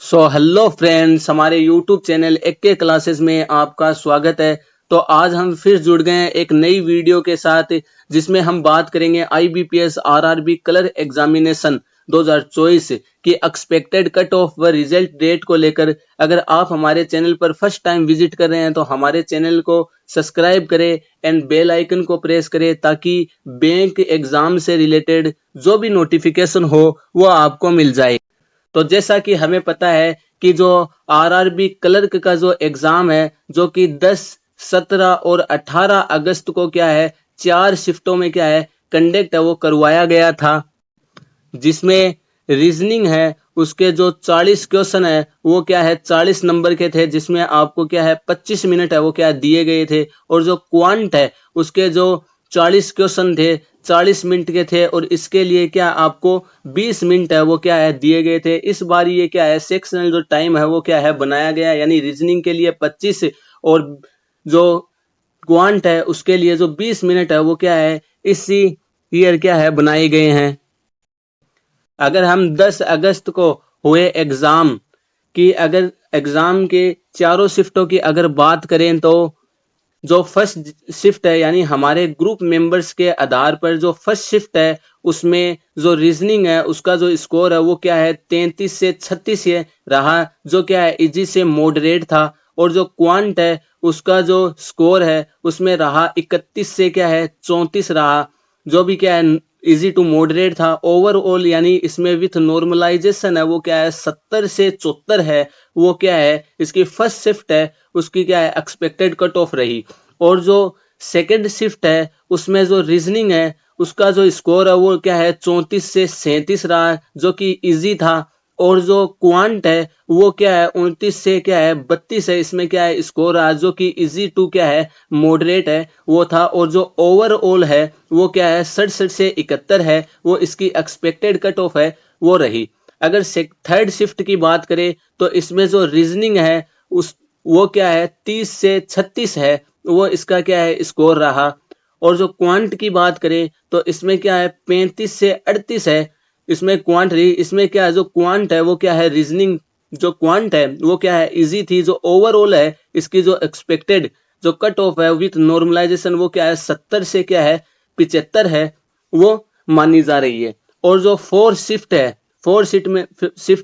Hello friends, हमारे YouTube channel एक्के classes में आपका स्वागत है। तो आज हम फिर जुड़ गए हैं एक नई वीडियो के साथ, जिसमें हम बात करेंगे आईबीपीएस आरआरबी कलर एग्जामिनेशन 2024 की एक्सपेक्टेड कट ऑफ व रिजल्ट डेट को लेकर। अगर आप हमारे चैनल पर फर्स्ट टाइम विजिट कर रहे हैं तो हमारे चैनल को सब्सक्राइब करें एंड बेल आइकन को प्रेस करें, ताकि बैंक एग्जाम से रिलेटेड जो भी नोटिफिकेशन हो वो आपको मिल जाए। तो जैसा कि हमें पता है कि जो आरआरबी क्लर्क का जो एग्जाम है, जो कि 10, 17 और 18 अगस्त को क्या है, 4 शिफ्टों में क्या है कंडक्ट है वो करवाया गया था। जिसमें रीजनिंग है उसके जो 40 क्वेश्चन है वो क्या है 40 नंबर के थे, जिसमें आपको क्या है 25 मिनट है वो क्या दिए गए थे। और जो क्वांट है उसके जो 40 क्वेश्चन थे 40 मिनट के थे, और इसके लिए क्या आपको 20 मिनट है वो क्या है दिए गए थे। इस बार ये क्या है सेक्शनल जो टाइम है वो क्या है बनाया गया, यानी रीजनिंग के लिए 25 और जो क्वांट है उसके लिए जो 20 मिनट है वो क्या है इसी ईयर क्या है बनाए गए हैं। अगर हम 10 अगस्त को हुए एग्जाम की, अगर एग्जाम के चारों शिफ्टों की अगर बात करें, तो जो फर्स्ट शिफ्ट है यानी हमारे ग्रुप मेंबर्स के आधार पर जो फर्स्ट शिफ्ट है उसमें जो रीजनिंग है उसका जो स्कोर है वो क्या है 33 से 36 ये रहा, जो क्या है इजी से मॉडरेट था। और जो क्वांट है उसका जो स्कोर है उसमें रहा 31 से क्या है 34 रहा, जो भी क्या है इजी टू मॉडरेट था। ओवरऑल यानी इसमें विथ नॉर्मलाइजेशन है वो क्या है 70 से 74 है, वो क्या है इसकी फर्स्ट शिफ्ट है उसकी क्या है एक्सपेक्टेड कट ऑफ रही। और जो सेकंड शिफ्ट है उसमें जो रीजनिंग है उसका जो स्कोर है वो क्या है 34 से 37 रहा, जो कि इजी था। और जो क्वांट है वो क्या है 29 से क्या है 32 है, इसमें क्या है स्कोर रहा, जो कि इजी टू क्या है मॉडरेट है वो था। और जो ओवरऑल है वो क्या है 67 से 71 है, वो इसकी एक्सपेक्टेड कट ऑफ है वो रही। अगर थर्ड शिफ्ट की बात करें तो इसमें जो रीजनिंग है उस वो क्या है 30 से 36 है, वो इसका क्या है स्कोर रहा। और जो क्वांट की बात करें तो इसमें क्या है 35 से 38 है, इसमें क्वांट रही। इसमें क्या है जो क्वांट है वो क्या है रीजनिंग जो क्वांट है वो क्या है इजी थी। जो ओवरऑल है इसकी जो एक्सपेक्टेड जो कट ऑफ है विथ नॉर्मलाइजेशन वो क्या है 70 से क्या है 75 है, वो मानी जा रही है। और जो फोर्थ शिफ्ट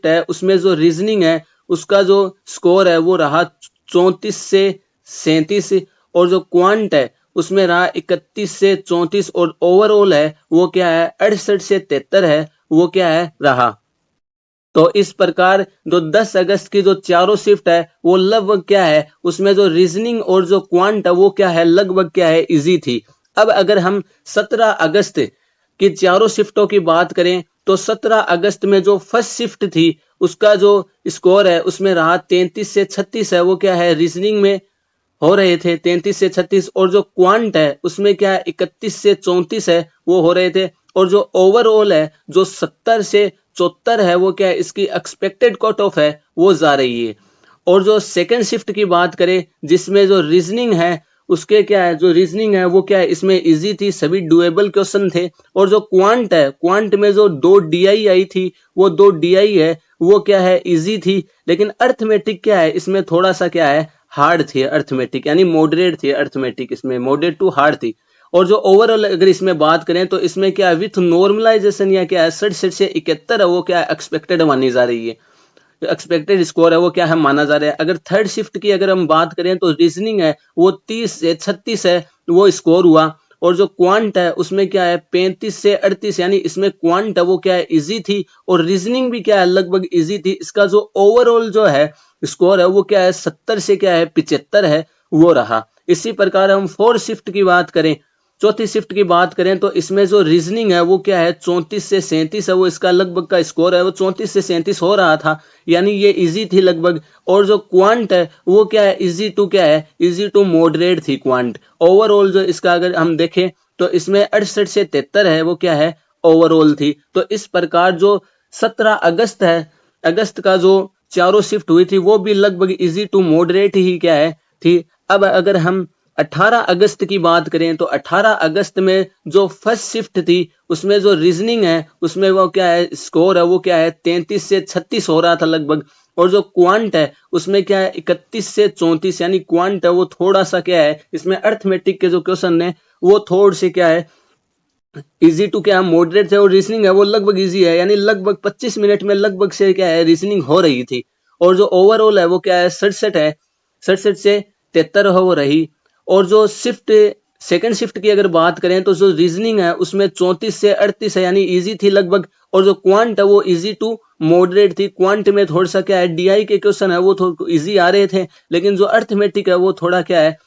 है उसमें जो रीजनिंग है उसका जो स्कोर है वो रहा 34 से 37, और जो क्वांट है उसमें रहा 31 से 34, और ओवरऑल है वो क्या है 68 से 73 है, वो क्या है रहा। तो इस प्रकार जो 10 अगस्त की जो चारों शिफ्ट है वो लगभग क्या है उसमें जो रीजनिंग और जो क्वांट है वो क्या है लगभग क्या है इजी थी। अब अगर हम 17 अगस्त की चारों शिफ्टों की बात करें तो 17 अगस्त में जो फर्स्ट शिफ्ट थी उसका जो स्कोर है उसमें रहा 33 से 36 है, वो क्या है रीजनिंग में हो रहे थे 33 से 36। और जो क्वांट है उसमें क्या है 31 से 34 है, वो हो रहे थे। और जो ओवरऑल है जो 70 से 74 है, वो क्या है इसकी एक्सपेक्टेड कट ऑफ है वो जा रही है। और जो सेकंड शिफ्ट की बात करें जिसमें जो रीजनिंग है उसके क्या है जो रीजनिंग है वो क्या है इसमें इजी थी, सभी डुएबल क्वेश्चन थे। और जो क्वांट है क्वांट में जो 2 डीआई आई थी वो 2 डीआई है वो क्या है इजी थी। लेकिन अर्थमेटिक क्या है इसमें थोड़ा सा क्या है हार्ड थी, अर्थमेटिक यानी मॉडरेट थी, अर्थमेटिक इसमें मॉडरेट टू हार्ड थी। और जो ओवरऑल अगर इसमें बात करें तो इसमें क्या है विथ नॉर्मलाइजेशन या क्या है 67 से 71 है, वो क्या है एक्सपेक्टेड मानी जा रही है, एक्सपेक्टेड स्कोर है वो क्या है माना जा रहा है। अगर थर्ड शिफ्ट की अगर हम बात करें तो रीजनिंग है वो 30 से 36 है, वो स्कोर हुआ। और जो क्वांट है उसमें क्या है 35 से 38, यानी इसमें क्वांट है वो क्या है इजी थी, और रीजनिंग भी क्या है लगभग इजी थी। इसका जो ओवरऑल जो है स्कोर है वो क्या है 70 से क्या है 75 है, वो रहा। इसी प्रकार हम फोर्थ शिफ्ट की बात करें, चौथी शिफ्ट की बात करें तो इसमें जो रीजनिंग है वो क्या है 34 से 37 है, वो इसका लगभग का स्कोर है वो 34 से 37 हो रहा था, यानी ये इजी थी लगभग। और जो क्वांट है वो क्या है इजी टू क्या है इजी टू मॉडरेट थी क्वांट। ओवरऑल जो इसका अगर हम देखें तो इसमें 68 से 73 है, वो क्या है ओवरऑल थी। तो इस प्रकार जो 17 अगस्त है अगस्त का जो चारों शिफ्ट हुई थी वो भी लगभग इजी टू मॉडरेट ही क्या है थी। अब अगर हम 18 अगस्त की बात करें तो 18 अगस्त में जो फर्स्ट शिफ्ट थी उसमें जो रीजनिंग है उसमें वो क्या है स्कोर है वो क्या है 33 से 36 हो रहा था लगभग। और जो क्वांट है उसमें क्या है 31 से 34, यानी क्वांट है वो थोड़ा सा क्या है, इसमें अर्थमेटिक के जो क्वेश्चन है वो थोड़े से क्या है इजी टू क्या मॉडरेट है, और रीजनिंग है वो लगभग इजी है, यानी लगभग 25 मिनट में लगभग से क्या है रीजनिंग हो रही थी। और जो ओवरऑल है वो क्या है 67 है, 67 से 73 हो रही। और जो शिफ्ट सेकंड शिफ्ट की अगर बात करें तो जो रीजनिंग है उसमें 34 से 38 है, यानी इजी थी लगभग। और जो क्वांट है वो इजी टू मॉडरेट थी। क्वांट में थोड़ा सा क्या है डीआई के क्वेश्चन है वो थोड़ा इजी आ रहे थे, लेकिन जो अर्थमेटिक है वो थोड़ा क्या है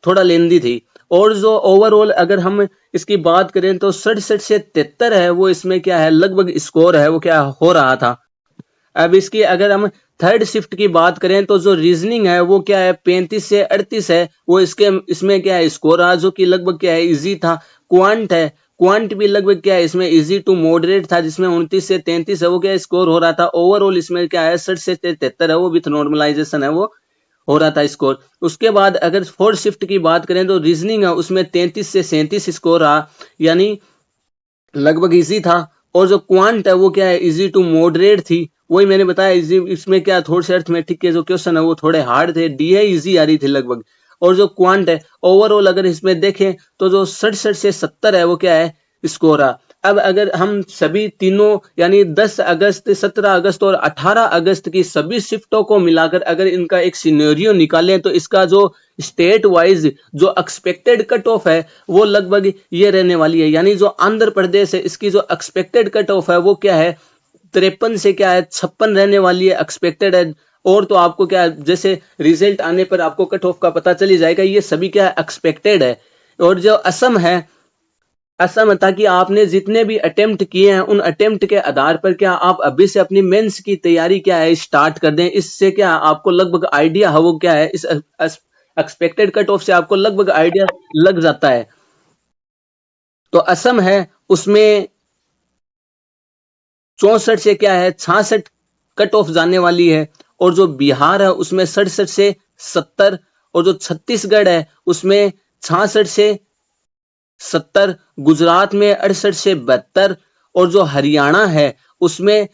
थोड़ा लेंदी थी। और जो ओवरऑल अगर हम इसकी बात करें तो 67 से 73 है वो इसमें क्या है लगभग स्कोर है वो क्या हो रहा था। अब इसकी अगर हम थर्ड शिफ्ट की बात करें तो जो रीजनिंग है वो क्या है 35 से 38 है वो इसमें क्या है स्कोर रहा, जो कि लगभग क्या है इजी था। क्वांट है, क्वांट भी लगभग क्या है इसमें इजी टू मॉडरेट था, जिसमें 29 से 33 है वो क्या स्कोर हो रहा था। ओवरऑल इसमें क्या है 60 से 73 है वो विथ नॉर्मलाइजेशन है वो हो रहा था स्कोर। उसके बाद अगर फोर्थ शिफ्ट की बात करें तो रीजनिंग है उसमें 33 से 37 स्कोर रहा, यानी लगभग इजी था। और जो क्वांट है वो क्या है इजी टू मॉडरेट थी, वही मैंने बताया इजी। इसमें क्या थोड़े से अर्थमेटिक के जो क्वेश्चन है वो थोड़े हार्ड थे, डीआई इजी आ रही थी लगभग। और जो क्वांट है ओवरऑल अगर इसमें देखें तो जो 67 से 70 है वो क्या है स्कोर रहा। अब अगर हम सभी तीनों यानी 10 अगस्त, 17 अगस्त और 18 अगस्त की सभी शिफ्टों को मिलाकर अगर इनका एक सिनेरियो निकालें तो इसका जो स्टेट वाइज जो एक्सपेक्टेड कट ऑफ है वो लगभग ये रहने वाली है। यानी जो आंध्र प्रदेश है इसकी जो एक्सपेक्टेड कट ऑफ है वो क्या है 53 से क्या है 56 रहने वाली है, एक्सपेक्टेड है। और तो आपको क्या है जैसे रिजल्ट आने पर आपको कट ऑफ का पता चली जाएगा, ये सभी क्या है एक्सपेक्टेड है। और जो असम है, असम ताकि आपने जितने भी अटेम्प्ट किए हैं उन अटेम्प्ट के आधार पर क्या आप अभी से अपनी मेंस की तैयारी क्या है स्टार्ट कर दें। इससे क्या आपको लगभग आइडिया है वो क्या है इस एक्सपेक्टेड कट ऑफ से आपको लगभग आइडिया लग जाता है। तो असम है उसमें 64 से क्या है 66 कट ऑफ जाने वाली है। और जो बिहार है उसमें 67 से 70। और जो छत्तीसगढ़ है उसमें 66 से 70, गुजरात में 68 से 72। और जो हरियाणा है उसमें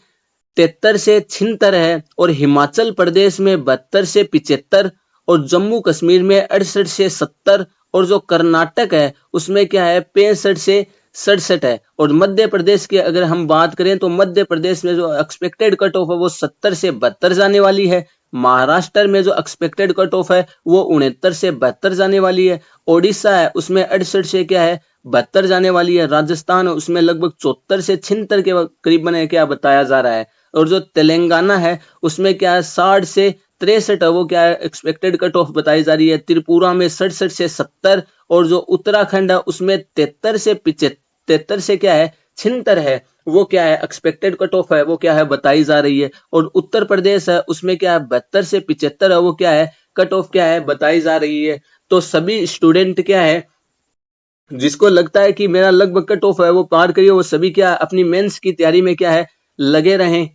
73 से 76 है। और हिमाचल प्रदेश में 72 से 75। और जम्मू कश्मीर में 68 से 70। और जो कर्नाटक है उसमें क्या है 65 से 67 है। और मध्य प्रदेश की अगर हम बात करें तो मध्य प्रदेश में जो एक्सपेक्टेड कट ऑफ है वो 70 से 72 जाने वाली है। महाराष्ट्र में जो एक्सपेक्टेड कट ऑफ है वो 69 से 72 जाने वाली है। ओडिशा है उसमें 68 से क्या है 72 जाने वाली है। राजस्थान है उसमें लगभग 74 से 76 के करीबन है क्या बताया जा रहा है। और जो तेलंगाना है उसमें क्या है 60 से 63 है वो क्या है एक्सपेक्टेड कट ऑफ बताई जा रही है। त्रिपुरा में 67 से 70। और जो उत्तराखंड है उसमें 73 से क्या है 76 है वो क्या है एक्सपेक्टेड कट ऑफ है वो क्या है बताई जा रही है। और उत्तर प्रदेश है उसमें क्या है 72 से 75 है वो क्या है कट ऑफ क्या है बताई जा रही है। तो सभी स्टूडेंट क्या है जिसको लगता है कि मेरा लगभग कट ऑफ है वो पार करिए, वो सभी क्या अपनी मेंस की तैयारी में क्या है लगे रहें।